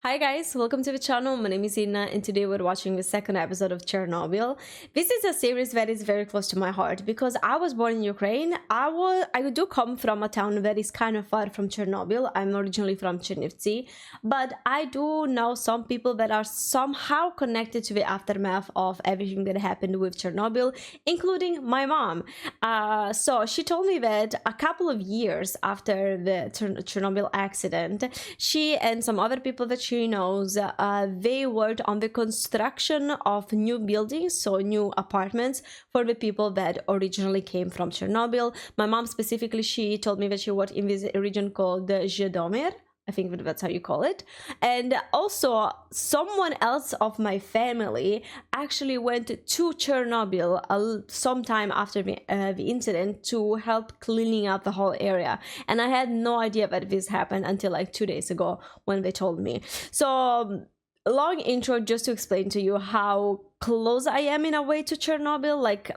Hi guys, welcome to the channel. My name is Ina and today we're watching the second episode of Chernobyl. This is a series that is very close to my heart because I was born in Ukraine. I do come from a town that is kind of far from Chernobyl. I'm originally from Chernivtsi, but I do know some people that are somehow connected to the aftermath of everything that happened with Chernobyl, including my mom. So she told me that a couple of years after the Chernobyl accident, she and some other people that she knows, they worked on the construction of new buildings, so new apartments for the people that originally came from Chernobyl. My mom specifically, she told me that she worked in this region called Zhytomyr. I think that's how you call it. And also someone else of my family actually went to Chernobyl sometime after the incident to help cleaning up the whole area. And I had no idea that this happened until like 2 days ago when they told me. So long intro just to explain to you how close I am in a way to Chernobyl. Like,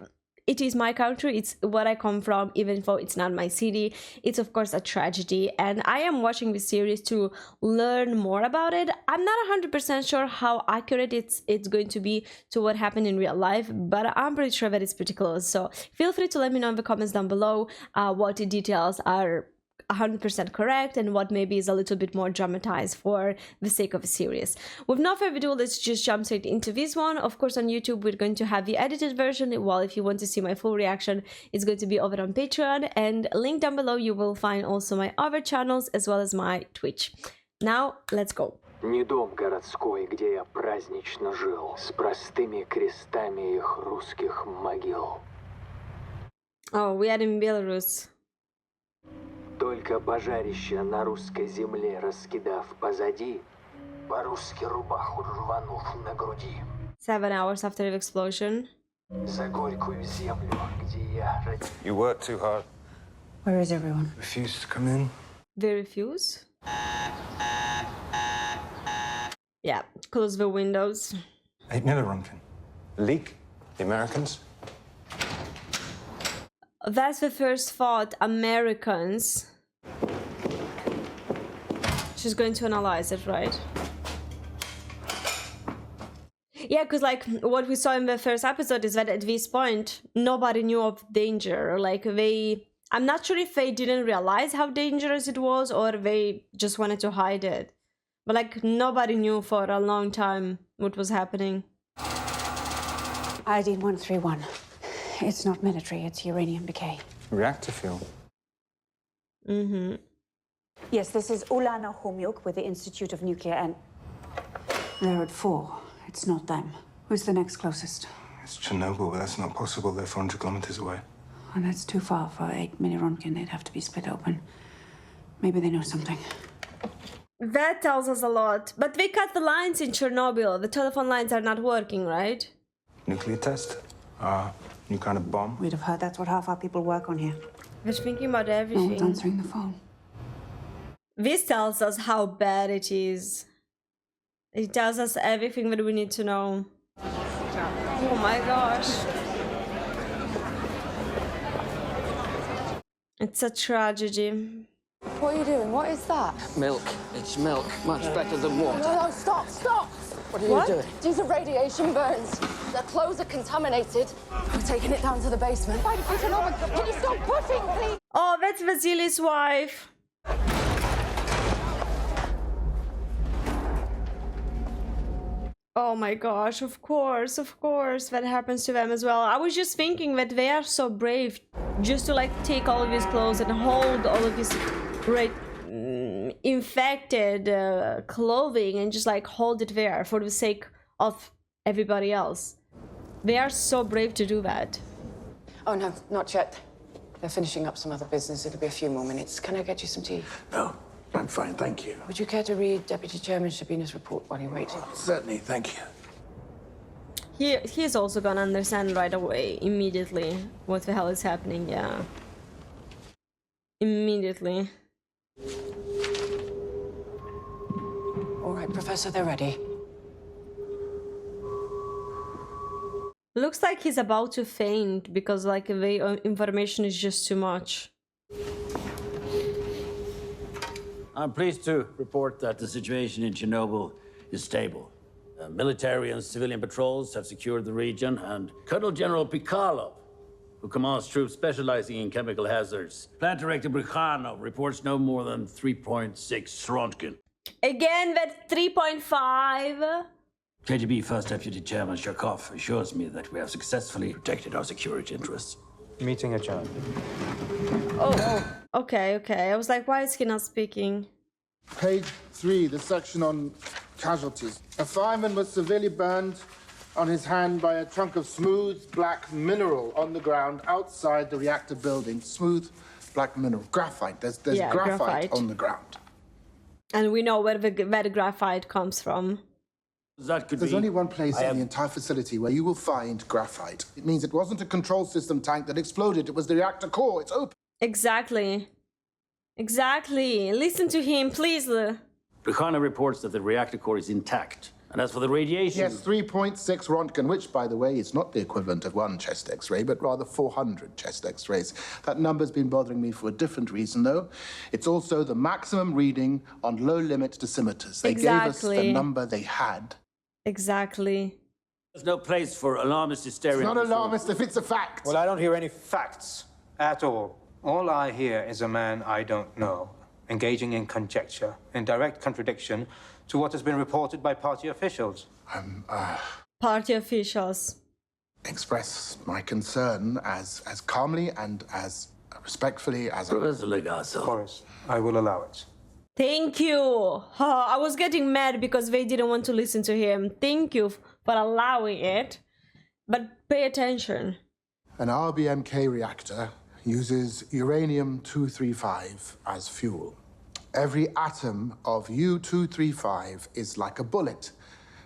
it is my country, it's where I come from, even though it's not my city. It's of course a tragedy, and I am watching this series to learn more about it. I'm not 100% sure how accurate it's going to be to what happened in real life, but I'm pretty sure that it's pretty close. So feel free to let me know in the comments down below what details are 100% correct and what maybe is a little bit more dramatized for the sake of a series. With no further ado, let's just jump straight into this one. Of course, on YouTube we're going to have the edited version, while if you want to see my full reaction, it's going to be over on Patreon, and link down below you will find also my other channels as well as my Twitch. Now let's go. Не дом городской, где я празднично жил, с простыми крестами их русских могил. Oh, we are in Belarus. Только пожарище на русской земле раскидав позади, по-русски рубаху рванув на груди. 7 hours after the explosion. За горькую землю, где я родился. You work too hard. Where is everyone? Refuse to come in. They refuse? Yeah, close the windows. 8 Runken. Leak? The Americans? That's the first thought, Americans. She's going to analyze it, right? Yeah, because like what we saw in the first episode is that at this point, nobody knew of danger. Like I'm not sure if they didn't realize how dangerous it was or they just wanted to hide it. But like nobody knew for a long time what was happening. Iodine 131. It's not military, it's uranium decay. Reactor fuel. Mm-hmm. Yes, this is Ulana Homyuk with the Institute of Nuclear and... They're at 4. It's not them. Who's the next closest? It's Chernobyl, but that's not possible. They're 400 kilometers away. And that's too far for 8 millironkin. They'd have to be split open. Maybe they know something. That tells us a lot. But they cut the lines in Chernobyl. The telephone lines are not working, right? Nuclear test? New kind of bomb? We'd have heard that's what half our people work on here. They're thinking about No everything. one's answering the phone. This tells us how bad it is. It tells us everything that we need to know. Oh my gosh. It's a tragedy. What are you doing? What is that? Milk. It's milk. Much better than water. No, stop, stop! What are you doing? These are radiation burns. Their clothes are contaminated. We're taking it down to the basement. Can you stop pushing, please? Oh, that's Vasily's wife. Oh my gosh, of course, that happens to them as well. I was just thinking that they are so brave just to like take all of his clothes and hold all of his infected clothing and just like hold it there for the sake of everybody else. They are so brave to do that. Oh, no, not yet. They're finishing up some other business. It'll be a few more minutes. Can I get you some tea? No, I'm fine, thank you. Would you care to read Deputy Chairman Shabina's report while you wait? Certainly, thank you. He's also gonna understand right away, immediately, what the hell is happening, yeah. Immediately. All right, Professor, they're ready. Looks like he's about to faint because like the information is just too much. I'm pleased to report that the situation in Chernobyl is stable. Military and civilian patrols have secured the region, and Colonel General Pikalov, who commands troops specializing in chemical hazards, Plant Director Brikhanov reports no more than 3.6 Srontgen. Again, that 3.5. KGB First Deputy Chairman Sharkov assures me that we have successfully protected our security interests. Meeting adjourned. Oh, okay. I was like, why is he not speaking? Page 3, the section on casualties. A fireman was severely burned on his hand by a chunk of smooth black mineral on the ground outside the reactor building. Smooth black mineral. Graphite. There's graphite on the ground. And we know where the graphite comes from. There's only one place in the entire facility where you will find graphite. It means it wasn't a control system tank that exploded. It was the reactor core. It's open. Exactly. Listen to him, please. Brikhanov reports that the reactor core is intact. And as for the radiation... Yes, 3.6 Röntgen, which, by the way, is not the equivalent of one chest X-ray, but rather 400 chest X-rays. That number's been bothering me for a different reason, though. It's also the maximum reading on low-limit dosimeters. They gave us the number they had. Exactly. There's no place for alarmist hysteria. It's not alarmist if it's a fact. Well, I don't hear any facts at all. All I hear is a man I don't know, engaging in conjecture, in direct contradiction to what has been reported by party officials. Party officials. Express my concern as calmly and as respectfully as Professor Legasso. Boris, I will allow it. Thank you. I was getting mad because they didn't want to listen to him. Thank you for allowing it. But pay attention. An RBMK reactor uses uranium-235 as fuel. Every atom of U-235 is like a bullet,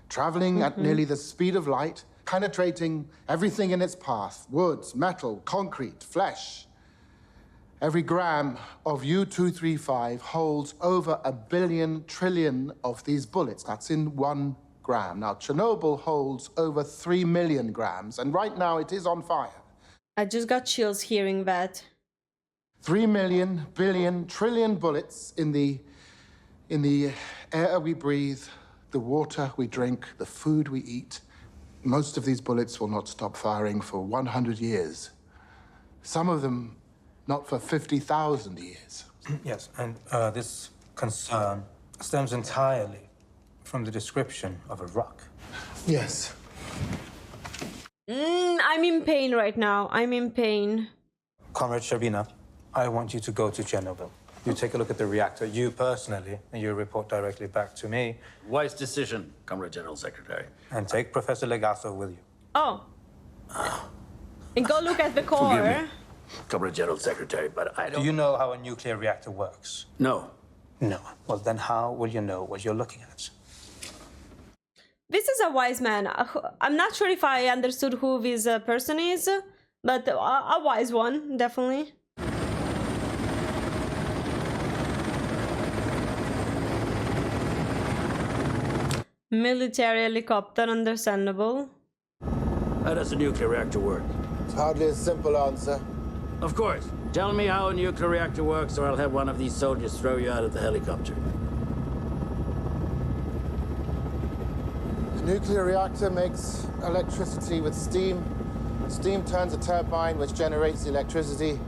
traveling at nearly the speed of light, penetrating everything in its path: woods, metal, concrete, flesh. Every gram of U-235 holds over 1 billion trillion of these bullets. That's in 1 gram. Now, Chernobyl holds over 3 million grams, and right now it is on fire. I just got chills hearing that. 3 million, billion, trillion bullets in the air we breathe, the water we drink, the food we eat. Most of these bullets will not stop firing for 100 years. Some of them not for 50,000 years. Yes, and this concern stems entirely from the description of a rock. Yes. I'm in pain right now. I'm in pain. Comrade Sherbina, I want you to go to Chernobyl. You take a look at the reactor, you personally, and you report directly back to me. Wise decision, Comrade General Secretary. And take Professor Legasso with you. Oh. And go look at the core. Forgive me, Comrade General Secretary, but I don't... Do you know how a nuclear reactor works? No. No. Well, then how will you know what you're looking at? This is a wise man. I'm not sure if I understood who this person is, but a wise one, definitely. Military helicopter, understandable. How does a nuclear reactor work? It's hardly a simple answer. Of course. Tell me how a nuclear reactor works, or I'll have one of these soldiers throw you out of the helicopter. The nuclear reactor makes electricity with steam. Steam turns a turbine which generates the electricity,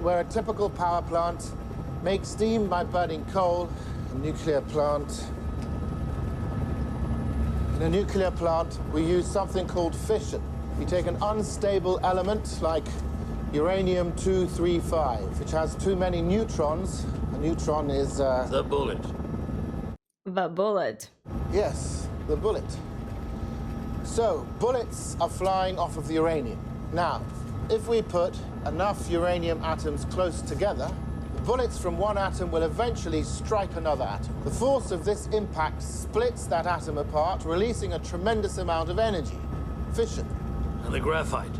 where a typical power plant makes steam by burning coal. A nuclear plant... In a nuclear plant, we use something called fission. We take an unstable element like uranium-235, which has too many neutrons. A neutron is... The bullet. The bullet. Yes, the bullet. So, bullets are flying off of the uranium. Now, if we put enough uranium atoms close together, the bullets from one atom will eventually strike another atom. The force of this impact splits that atom apart, releasing a tremendous amount of energy. Fission. And the graphite.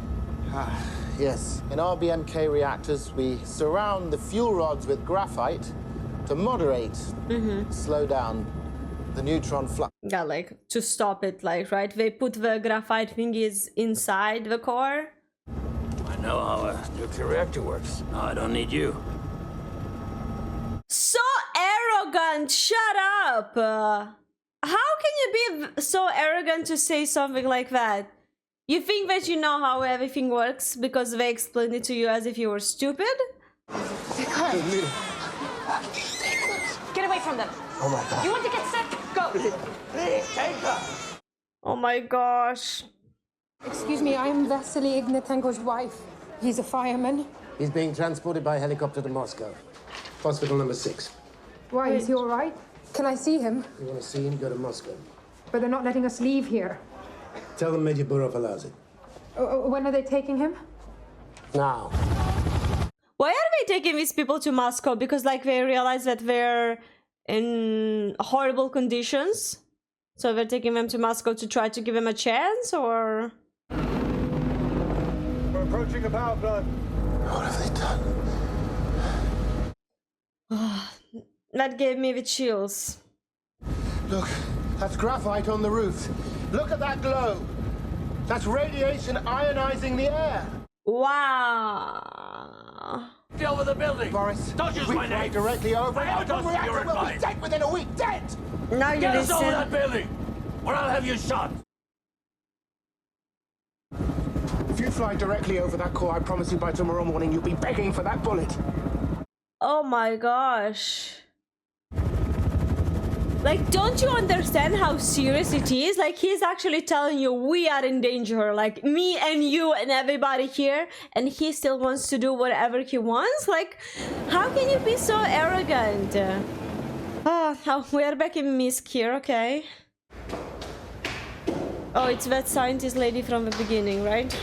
Yes. In RBMK reactors, we surround the fuel rods with graphite to moderate, slow down the neutron flux. Yeah, like, to stop it, like, right? They put the graphite thingies inside the core. I know how a nuclear reactor works. Now I don't need you. So arrogant! Shut up! How can you be so arrogant to say something like that? You think that you know how everything works because they explained it to you as if you were stupid? Get away from them. Oh my God. You want to get sick? Go. Please, take her. Oh my gosh. Excuse me, I'm Vasily Ignatenko's wife. He's a fireman. He's being transported by helicopter to Moscow. Hospital number 6. Why, is he all right? Can I see him? You want to see him, go to Moscow. But they're not letting us leave here. Tell them Major Burov allows it. When are they taking him? Now. Why are they taking these people to Moscow? Because like they realize that they're in horrible conditions? So they're taking them to Moscow to try to give them a chance, or? We're approaching a power plant. What have they done? That gave me the chills. Look, that's graphite on the roof. Look at that glow. That's radiation ionizing the air. Wow. Deal with the building. Boris, Don't use we my fly name. directly over. I know The those reactor your will be advice. dead within a week. Dead. Now you Get us over listen. that building, or I'll have you shot. If you fly directly over that core, I promise you by tomorrow morning you'll be begging for that bullet. Oh my gosh. Like, don't you understand how serious it is? Like, he's actually telling you we are in danger, like me and you and everybody here, and he still wants to do whatever he wants? Like, how can you be so arrogant? Oh, we are back in Minsk here, okay. Oh, it's that scientist lady from the beginning, right?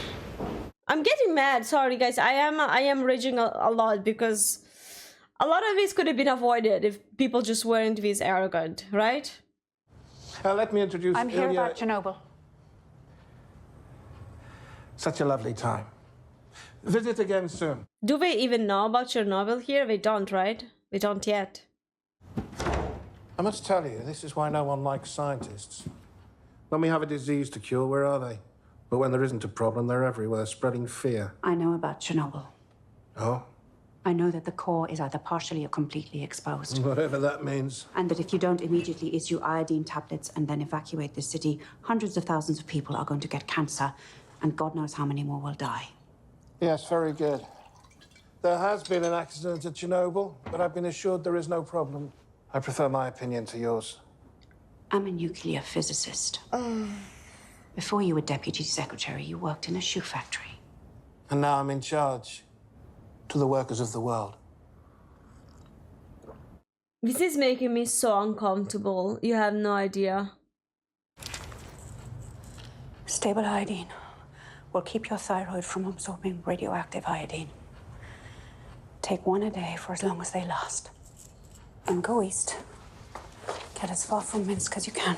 I'm getting mad, sorry guys, I am raging a lot because a lot of this could have been avoided if people just weren't this arrogant, right? Let me introduce I'm here Ilya. about Chernobyl. Such a lovely time. Visit again soon. Do they even know about Chernobyl here? They don't, right? They don't yet. I must tell you, this is why no one likes scientists. When we have a disease to cure, where are they? But when there isn't a problem, they're everywhere, spreading fear. I know about Chernobyl. Oh? I know that the core is either partially or completely exposed. Whatever that means. And that if you don't immediately issue iodine tablets and then evacuate the city, hundreds of thousands of people are going to get cancer, and God knows how many more will die. Yes, very good. There has been an accident at Chernobyl, but I've been assured there is no problem. I prefer my opinion to yours. I'm a nuclear physicist. Before you were deputy secretary, you worked in a shoe factory. And now I'm in charge. To the workers of the world. This is making me so uncomfortable. You have no idea. Stable iodine will keep your thyroid from absorbing radioactive iodine. Take one a day for as long as they last. And go east. Get as far from Minsk as you can.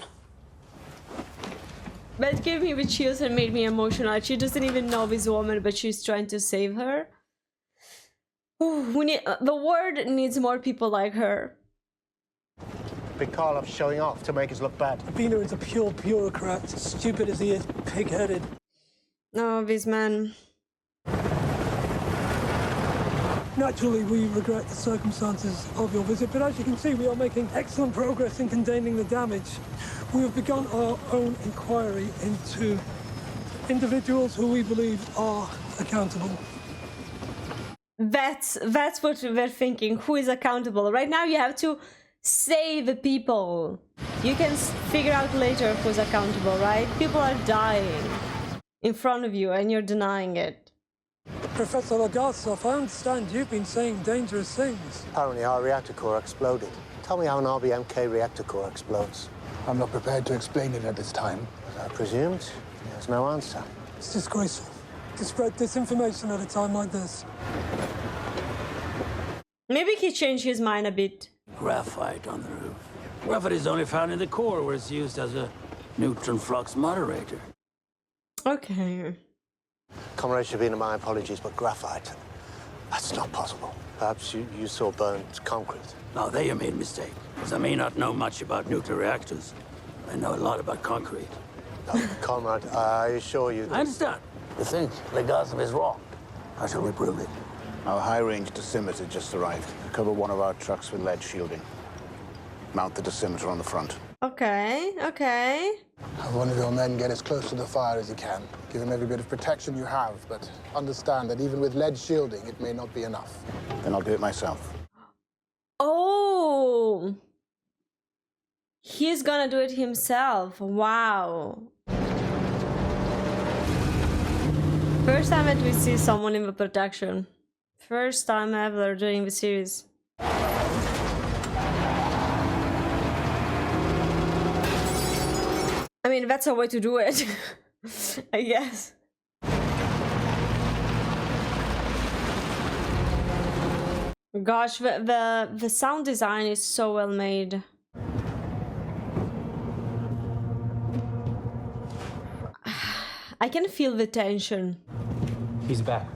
That gave me the chills and made me emotional. She doesn't even know this woman, but she's trying to save her. Ooh, the world needs more people like her. Pikarlov's showing off to make us look bad. Bina is a pure bureaucrat, stupid as he is, pig-headed. Oh, this man. Naturally, we regret the circumstances of your visit, but as you can see, we are making excellent progress in containing the damage. We have begun our own inquiry into individuals who we believe are accountable. That's what we're thinking. Who is accountable? Right now you have to save the people. You can figure out later who's accountable, right? People are dying in front of you and you're denying it. Professor Legasov, I understand you've been saying dangerous things. Apparently our reactor core exploded. Tell me how an RBMK reactor core explodes. I'm not prepared to explain it at this time. As I presumed, there's no answer. It's disgraceful to spread disinformation at a time like this. Maybe he changed his mind a bit. Graphite on the roof. Graphite is only found in the core, where it's used as a neutron flux moderator. Okay. Comrade Shabina, my apologies, but graphite, that's not possible. Perhaps you saw burnt concrete. Now, there you made a mistake, because I may not know much about nuclear reactors. I know a lot about concrete. No, Comrade, I assure you that... I understand. You think Legasov is wrong. How shall we prove it? Our high-range dosimeter just arrived. Cover one of our trucks with lead shielding. mount the dosimeter on the front. Okay, okay. Have one of your men get as close to the fire as he can. Give him every bit of protection you have, but understand that even with lead shielding, it may not be enough. Then I'll do it myself. Oh! He's gonna do it himself. Wow. First time that we see someone in the protection. First time ever during the series. I mean, that's a way to do it, I guess. Gosh, the sound design is so well made. I can feel the tension. He's back.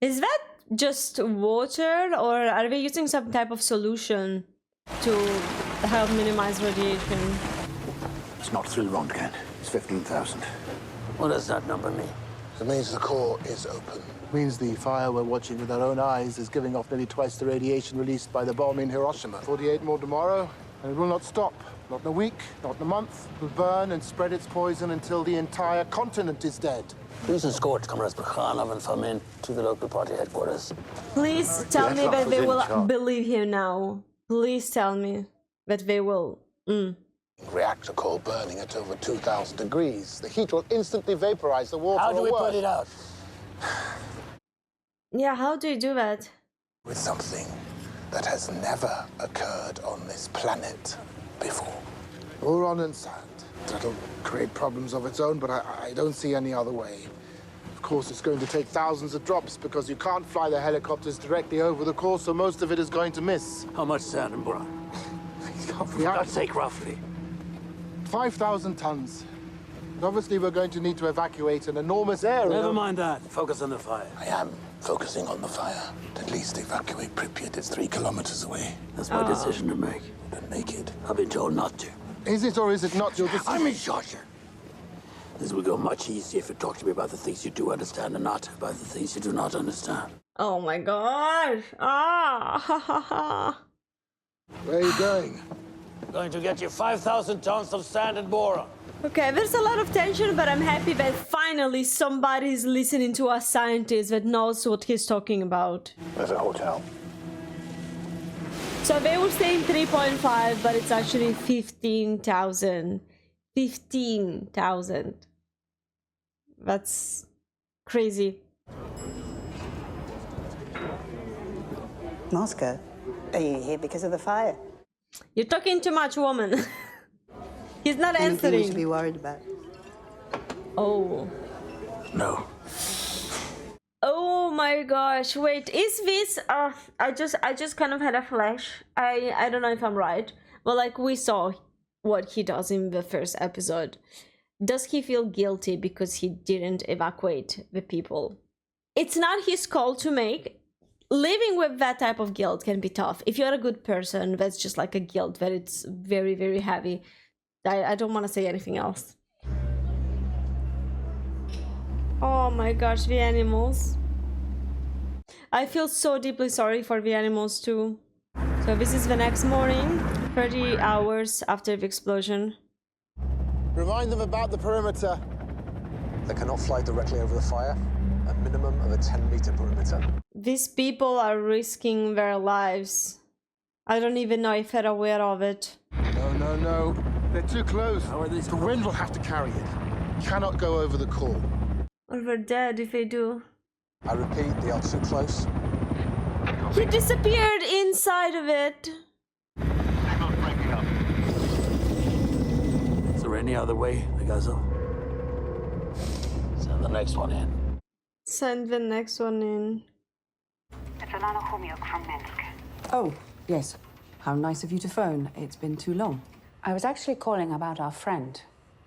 Is that just water, or are they using some type of solution to help minimize radiation? It's not through Röntgen. It's 15,000. What does that number mean? It means the core is open. It means the fire we're watching with our own eyes is giving off nearly twice the radiation released by the bomb in Hiroshima. 48 more tomorrow, and it will not stop. Not in a week, not in a month. It will burn and spread its poison until the entire continent is dead. Please escort Comrades Bukhanov and Fomin to the local party headquarters. Please tell me that they will believe him now. Please tell me that they will. Reactor core burning at over 2,000 degrees. The heat will instantly vaporize the water. How do we put it out? Yeah, how do you do that? With something that has never occurred on this planet before. Boron and sand. That'll create problems of its own, but I don't see any other way. Of course, it's going to take thousands of drops because you can't fly the helicopters directly over the core, so most of it is going to miss. How much sand and boron? For God's sake, roughly. 5,000 tons. And obviously, we're going to need to evacuate an enormous area. Never mind that. Focus on the fire. I am focusing on the fire. At least evacuate Pripyat. It's 3 kilometers away. That's my decision to make. Then make it. I've been told not to. Is it or is it not your decision? I'm in charge here. This will go much easier if you talk to me about the things you do understand and not about the things you do not understand. Oh my gosh. Ah, ha ha ha. Where are you going? Going to get you 5,000 tons of sand and boron. Okay, there's a lot of tension, but I'm happy that finally somebody's listening to a scientist that knows what he's talking about. There's a hotel. So they were saying 3.5, but it's actually 15,000. 15,000. That's crazy. Moscow, are you here because of the fire? You're talking too much, woman. He's not Anything answering. you should be worried about? Oh. No. Oh my gosh, wait, is this I just kind of had a flash. I don't know if I'm right, but like we saw what he does in the first episode. Does he feel guilty because he didn't evacuate the people? It's not his call to make. Living with that type of guilt can be tough. If you're a good person, that's just like a guilt that it's very, very heavy. I don't want to say anything else. Oh my gosh, the animals. I feel so deeply sorry for the animals too. So this is the next morning, 30 hours after the explosion. Remind them about the perimeter. They cannot fly directly over the fire. A minimum of a 10-meter perimeter. These people are risking their lives. I don't even know if they're aware of it. No. They're too close. How are they? The wind will have to carry it. You cannot go over the core. Or they're dead if they do. I repeat, they are too close. He disappeared inside of it. Is there any other way, Legazo? Send the next one in. Send the next one in. It's Alana Homiuk from Minsk. Oh, yes. How nice of you to phone. It's been too long. I was actually calling about our friend.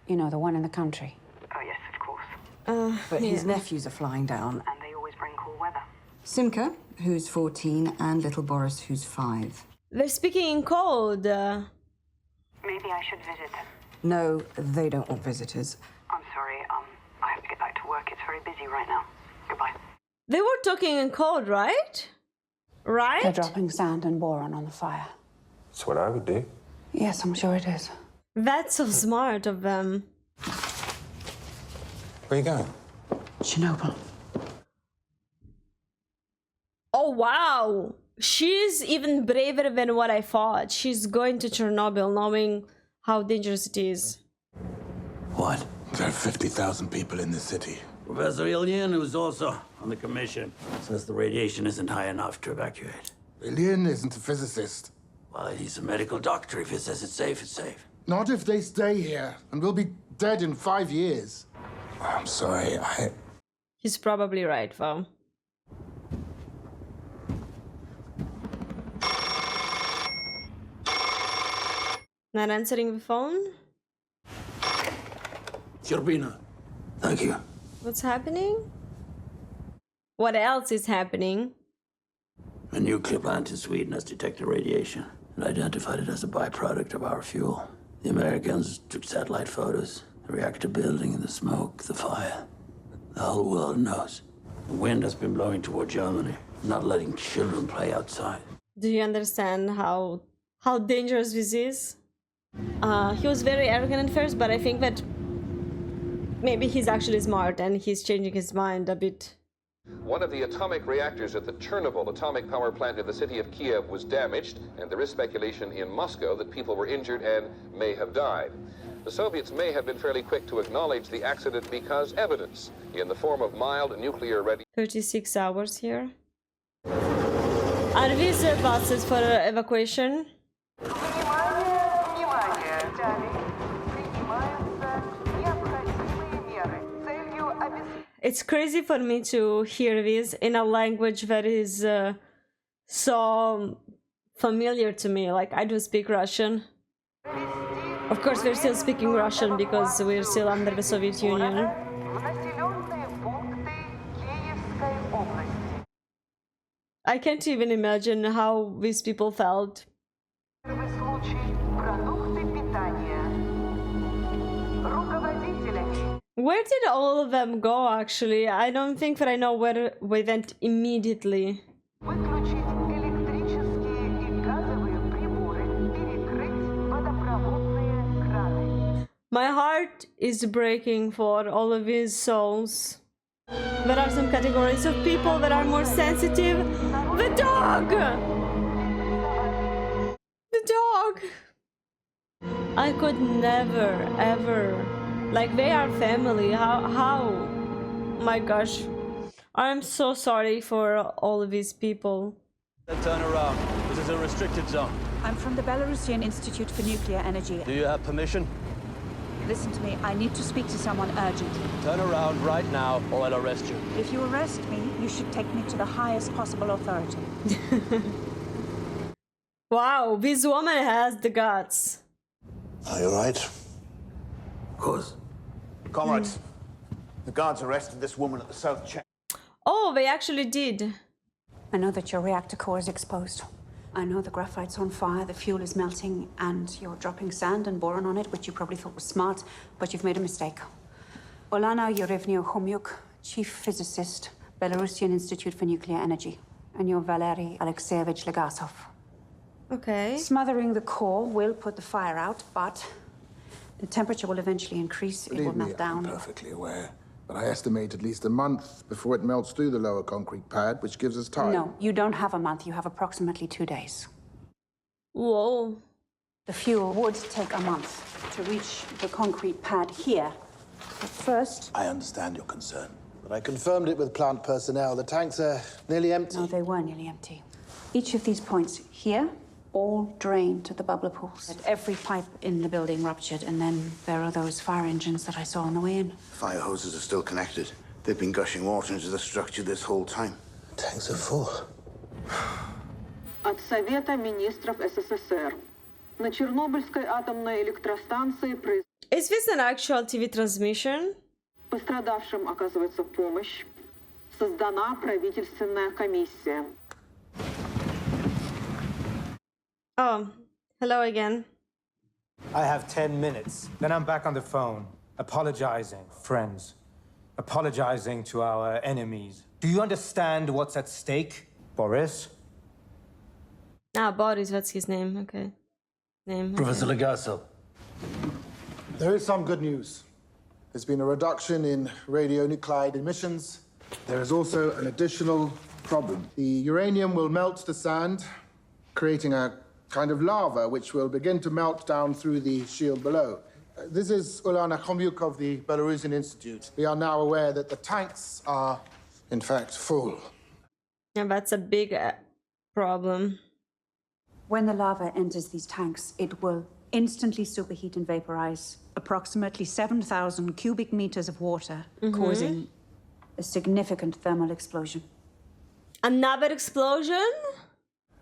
You know, the one in the country. Oh, yes, of course. But his nephews are flying down. And they always bring cool weather. Simka, who's 14, and little Boris, who's 5. They're speaking in code. Maybe I should visit. No, they don't want visitors. I'm sorry, I have to get back to work. It's very busy right now. Goodbye. They were talking in code, right? Right? They're dropping sand and boron on the fire. That's what I would do. Yes, I'm sure it is. That's so smart of them. Where are you going? Chernobyl. Oh, wow. She's even braver than what I thought. She's going to Chernobyl knowing how dangerous it is. What? There are 50,000 people in the city. Professor Ilyin, who's also on the commission, says the radiation isn't high enough to evacuate. Ilyin isn't a physicist. Well, he's a medical doctor. If he says it's safe, it's safe. Not if they stay here, and we'll be dead in 5 years. I'm sorry, He's probably right, though. Not answering the phone? Turbina. Thank you. What's happening? What else is happening? A nuclear plant in Sweden has detected radiation and identified it as a byproduct of our fuel. The Americans took satellite photos, the reactor building and the smoke, the fire. The whole world knows. The wind has been blowing toward Germany, not letting children play outside. Do you understand how dangerous this is? He was very arrogant at first, but I think that maybe he's actually smart and he's changing his mind a bit. One of the atomic reactors at the Chernobyl atomic power plant in the city of Kiev was damaged, and there is speculation in Moscow that people were injured and may have died. The Soviets may have been fairly quick to acknowledge the accident because evidence, in the form of mild nuclear ready... 36 hours here. Are these buses for evacuation? It's crazy for me to hear this in a language that is so familiar to me. Like, I do speak Russian. Of course, we're still speaking Russian because we're still under the Soviet Union. I can't even imagine how these people felt. Where did all of them go, actually? I don't think that I know where we went immediately. My heart is breaking for all of these souls. There are some categories of people that are more sensitive. The dog! The dog! I could never, ever... Like, they are family. How? My gosh. I'm so sorry for all of these people. Turn around. This is a restricted zone. I'm from the Belarusian Institute for Nuclear Energy. Do you have permission? Listen to me. I need to speak to someone urgently. Turn around right now, or I'll arrest you. If you arrest me, you should take me to the highest possible authority. Wow, this woman has the guts. Are you right? Of course. Comrades, the guards arrested this woman at the South Check. Oh, they actually did. I know that your reactor core is exposed. I know the graphite's on fire, the fuel is melting, and you're dropping sand and boron on it, which you probably thought was smart, but you've made a mistake. Olana Yurevnyu-Khomyuk, chief physicist, Belarusian Institute for Nuclear Energy, and you're Valery Alexeyevich Legasov. Okay. Smothering the core will put the fire out, but the temperature will eventually increase. It will melt down. I'm perfectly aware. But I estimate at least a month before it melts through the lower concrete pad, which gives us time. No, you don't have a month. You have approximately 2 days. Whoa. The fuel would take a month to reach the concrete pad here. But first... I understand your concern, but I confirmed it with plant personnel. The tanks are nearly empty. No, they were nearly empty. Each of these points here all drain to the bubbler pools. And every pipe in the building ruptured, and then there are those fire engines that I saw on the way in. Fire hoses are still connected. They've been gushing water into the structure this whole time. Tanks are full. От Совета министров СССР. На Чернобыльской атомной электростанции Is this an actual TV transmission? Пострадавшим оказывается помощь. Создана правительственная комиссия. Oh, hello again. I have 10 minutes. Then I'm back on the phone, apologizing, friends. Apologizing to our enemies. Do you understand what's at stake, Boris? Ah, Boris, that's his name. Okay. Professor Legasso. There is some good news. There's been a reduction in radionuclide emissions. There is also an additional problem. The uranium will melt the sand, creating a kind of lava which will begin to melt down through the shield below. This is Ulana Khomyuk of the Belarusian Institute. We are now aware that the tanks are, in fact, full. Yeah, that's a big problem. When the lava enters these tanks, it will instantly superheat and vaporize approximately 7,000 cubic meters of water, causing a significant thermal explosion. Another explosion?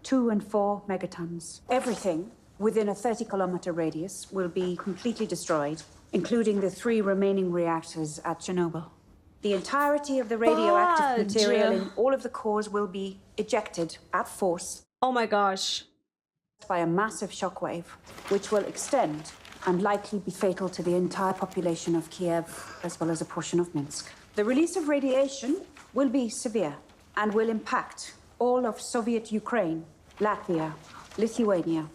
2 and 4 megatons. Everything within a 30-kilometer radius will be completely destroyed, including the 3 remaining reactors at Chernobyl. The entirety of the radioactive material in all of the cores will be ejected at force. Oh my gosh. By a massive shockwave, which will extend and likely be fatal to the entire population of Kiev, as well as a portion of Minsk. The release of radiation will be severe and will impact all of Soviet Ukraine, Latvia, Lithuania,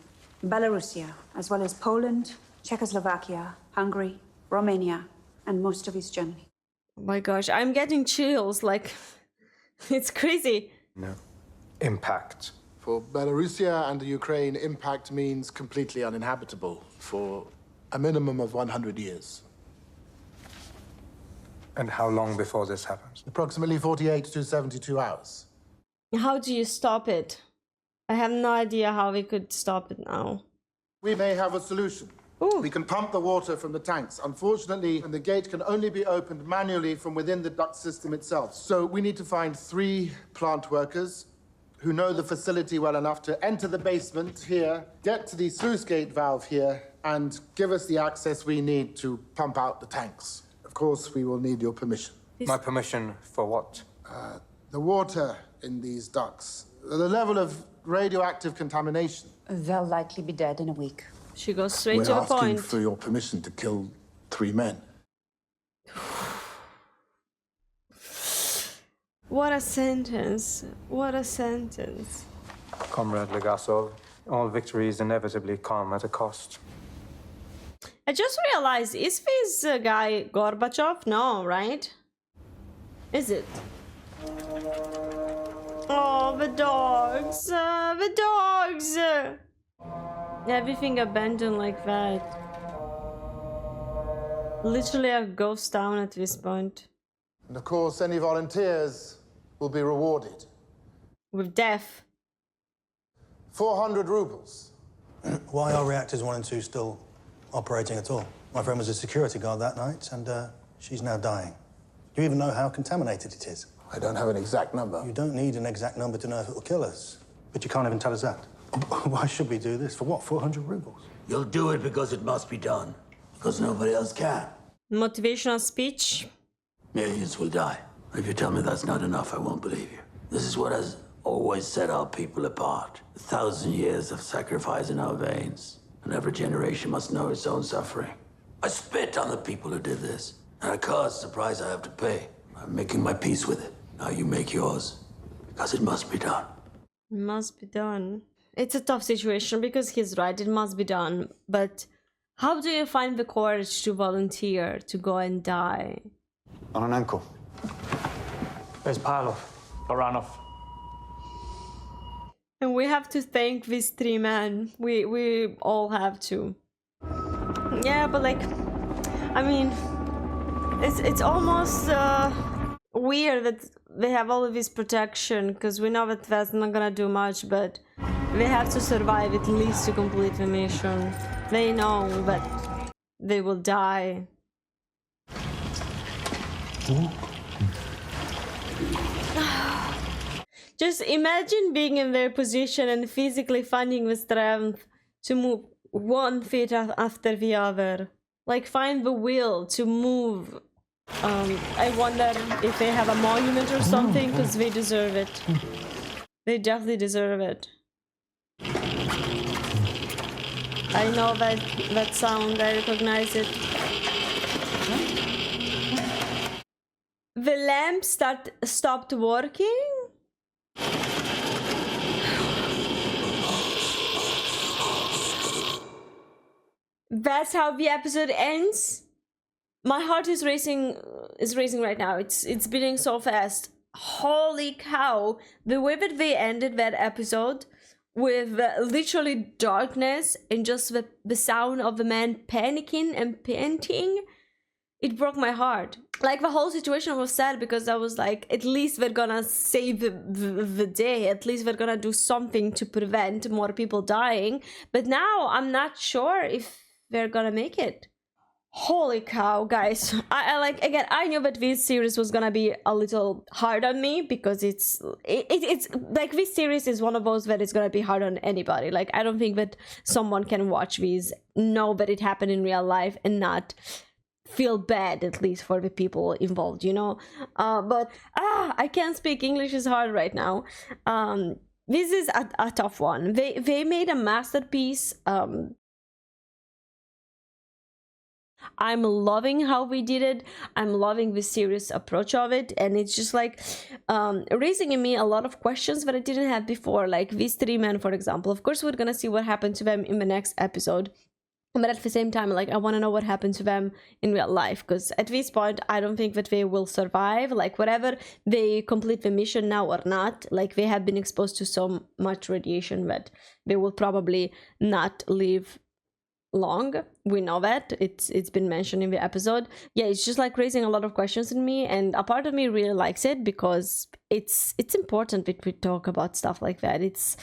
Belarusia, as well as Poland, Czechoslovakia, Hungary, Romania, and most of East Germany. Oh my gosh, I'm getting chills, like, it's crazy. No. Impact. For Belarusia and the Ukraine, impact means completely uninhabitable for a minimum of 100 years. And how long before this happens? Approximately 48 to 72 hours. How do you stop it? I have no idea how we could stop it now. We may have a solution. We can pump the water from the tanks. Unfortunately, the gate can only be opened manually from within the duct system itself. So we need to find 3 plant workers who know the facility well enough to enter the basement here, get to the sluice gate valve here, and give us the access we need to pump out the tanks. Of course, we will need your permission. My permission for what? The water in these ducts, the level of radioactive contamination. They'll likely be dead in a week. She goes straight We're to the asking point. for your permission to kill 3 men. What a sentence. What a sentence. Comrade Legasov, all victories inevitably come at a cost. I just realized, is this guy Gorbachev? No, right? Is it? Oh, the dogs. The dogs. Everything abandoned like that. Literally a ghost town at this point. And of course, any volunteers will be rewarded. With death. 400 rubles. Why are reactors 1 and 2 still operating at all? My friend was a security guard that night, and she's now dying. Do you even know how contaminated it is? I don't have an exact number. You don't need an exact number to know if it will kill us. But you can't even tell us that. Why should we do this? For what, 400 rubles? You'll do it because it must be done. Because nobody else can. Motivational speech. Millions will die. If you tell me that's not enough, I won't believe you. This is what has always set our people apart. 1,000 years of sacrifice in our veins. And every generation must know its own suffering. I spit on the people who did this. And I caused the price I have to pay. I'm making my peace with it. Now you make yours. Because it must be done. It must be done. It's a tough situation because he's right, it must be done. But how do you find the courage to volunteer, to go and die? Ananenko. Where's Parlov? Baranov? And we have to thank these 3 men. We all have to. Yeah, but like, I mean, it's almost weird that they have all of this protection, because we know that that's not gonna do much, but they have to survive at least to complete the mission. They know that they will die. Just imagine being in their position and physically finding the strength to move 1 feet after the other. Like, find the will to move. I wonder if they have a monument or something, because they deserve it. They definitely deserve it. I know that sound, I recognize it. The lamp stopped working? that's how the episode ends. My heart is racing right now. It's beating so fast. Holy cow, the way that they ended that episode with literally darkness and just the sound of the man panicking and panting, it broke my heart. Like, the whole situation was sad because I was like, at least we're gonna save the day, at least we're gonna do something to prevent more people dying. But now I'm not sure if they're gonna make it. Holy cow, guys. I like, again, I knew that this series was gonna be a little hard on me because it's like, this series is one of those that is gonna be hard on anybody. Like, I don't think that someone can watch these, know that it happened in real life and not feel bad, at least for the people involved, you know. But I can't speak English, is hard right now. This is a tough one. They made a masterpiece. I'm loving how we did it. I'm loving the serious approach of it, and it's just like raising in me a lot of questions that I didn't have before, like these three men, for example. Of course, we're gonna see what happened to them in the next episode, but at the same time, like, I want to know what happened to them in real life, because at this point I don't think that they will survive. Like, whatever they complete the mission now or not, like, they have been exposed to so much radiation that they will probably not live long. We know that it's been mentioned in the episode. Yeah, it's just like raising a lot of questions in me, and a part of me really likes it because it's important that we talk about stuff like that. It's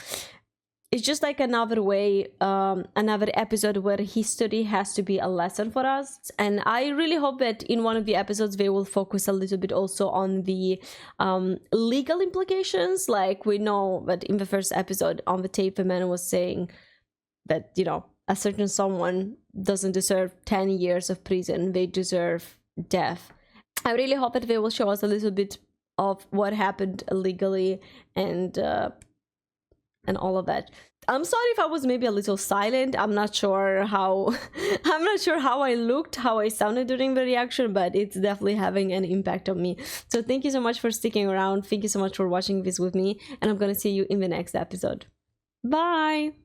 just like another way, another episode where history has to be a lesson for us. And I really hope that in one of the episodes they will focus a little bit also on the legal implications. Like, we know that in the first episode on the tape, the man was saying that, you know, a certain someone doesn't deserve 10 years of prison, they deserve death. I really hope that they will show us a little bit of what happened legally and all of that. I'm sorry if I was maybe a little silent. I'm not sure how I looked, how I sounded during the reaction, but it's definitely having an impact on me. So thank you so much for sticking around. Thank you so much for watching this with me, and I'm gonna see you in the next episode. Bye.